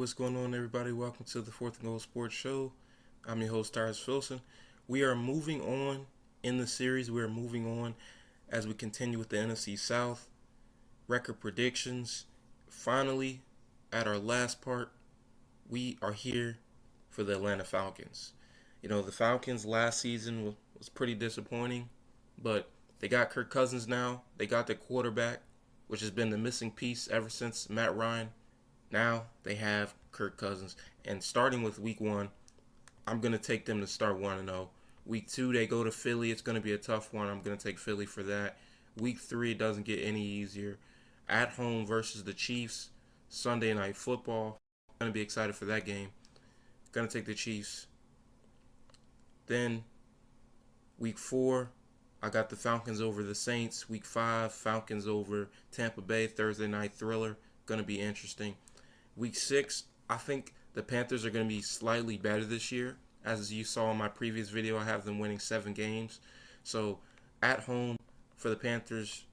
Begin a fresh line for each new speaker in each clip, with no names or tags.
what's going on, everybody? Welcome to the Fourth and Goal Sports Show. I'm your host, Tyrus Wilson. We are moving on in the series. We are moving on as we continue with the NFC South record predictions. Finally, at our last part, we are here for the Atlanta Falcons. You know, the Falcons last season was pretty disappointing, but they got Kirk Cousins now. They got their quarterback, which has been the missing piece ever since Matt Ryan. Now they have Kirk Cousins. And starting with week 1, I'm going to take them to start 1-0. Week 2, they go to Philly. It's going to be a tough one. I'm going to take Philly for that. Week 3, it doesn't get any easier. At home versus the Chiefs, Sunday Night Football. I'm going to be excited for that game. Going to take the Chiefs. Then, week 4, I got the Falcons over the Saints. Week 5, Falcons over Tampa Bay, Thursday Night Thriller. Going to be interesting. Week 6, I think the Panthers are going to be slightly better this year. As you saw in my previous video, I have them winning 7 games. So, at home for the Panthers,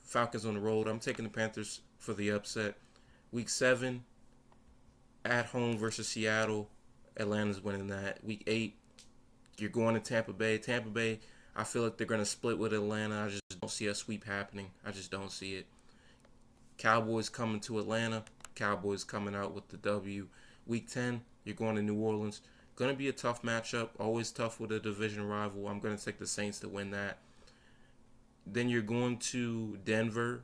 Falcons on the road. I'm taking the Panthers for the upset. Week 7, at home versus Seattle. Atlanta's winning that. Week 8, you're going to Tampa Bay. Tampa Bay, I feel like they're going to split with Atlanta. I just don't see a sweep happening. I just don't see it. Cowboys coming to Atlanta. Cowboys coming out with the W. Week 10, you're going to New Orleans. Going to be a tough matchup. Always tough with a division rival. I'm going to take the Saints to win that. Then you're going to Denver.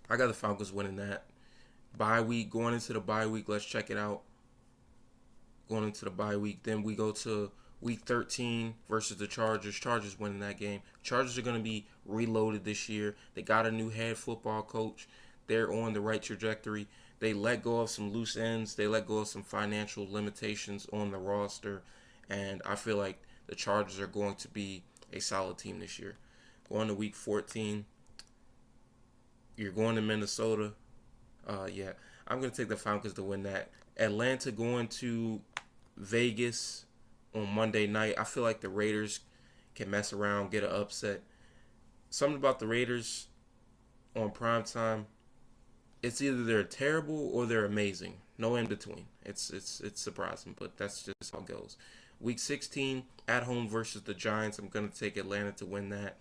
I got the Falcons winning that. Bye week, going into the bye week. Let's check it out. Going into the bye week. Then we go to week 13 versus the Chargers. Chargers winning that game. Chargers are going to be reloaded this year. They got a new head football coach. They're on the right trajectory. They let go of some loose ends. They let go of some financial limitations on the roster. And I feel like the Chargers are going to be a solid team this year. Going to week 14, you're going to Minnesota. I'm going to take the Falcons to win that. Atlanta going to Vegas on Monday night. I feel like the Raiders can mess around, get an upset. Something about the Raiders on primetime, it's either they're terrible or they're amazing. No in between. It's surprising, but that's just how it goes. Week 16, at home versus the Giants. I'm going to take Atlanta to win that.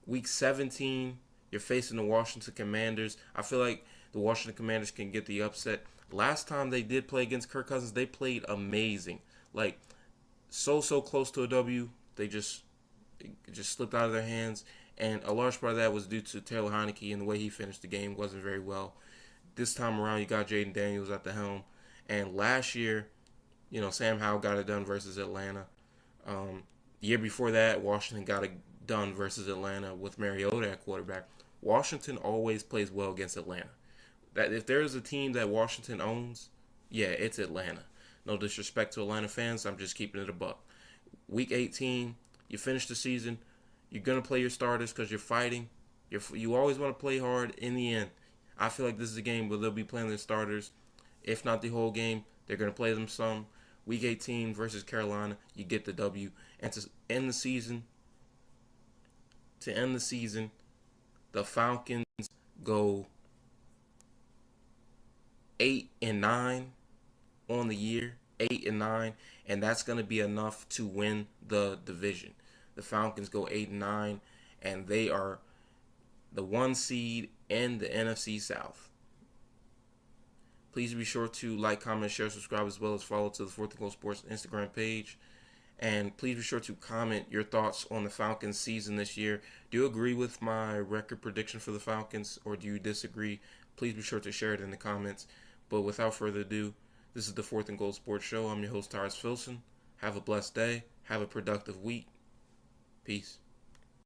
Week 17, you're facing the Washington Commanders. I feel like the Washington Commanders can get the upset. Last time they did play against Kirk Cousins, they played amazing. Like, so close to a W. It just slipped out of their hands. And a large part of that was due to Taylor Heineke and the way he finished the game wasn't very well. This time around, you got Jaden Daniels at the helm. And last year, Sam Howell got it done versus Atlanta. The year before that, Washington got it done versus Atlanta with Mariota at quarterback. Washington always plays well against Atlanta. That if there is a team that Washington owns, yeah, it's Atlanta. No disrespect to Atlanta fans, I'm just keeping it a buck. Week 18, you finish the season. You're going to play your starters because you're fighting. You always want to play hard in the end. I feel like this is a game where they'll be playing their starters. If not the whole game, they're going to play them some. Week 18 versus Carolina, you get the W. And to end the season, the Falcons go 8-9 on the year. 8-9, and that's going to be enough to win the division. The Falcons go 8-9, and they are the 1 seed in the NFC South. Please be sure to like, comment, share, subscribe, as well as follow to the Fourth and Goal Sports Instagram page. And please be sure to comment your thoughts on the Falcons season this year. Do you agree with my record prediction for the Falcons, or do you disagree? Please be sure to share it in the comments. But without further ado, this is the Fourth and Goal Sports Show. I'm your host, Tyrus Wilson. Have a blessed day. Have a productive week. Peace.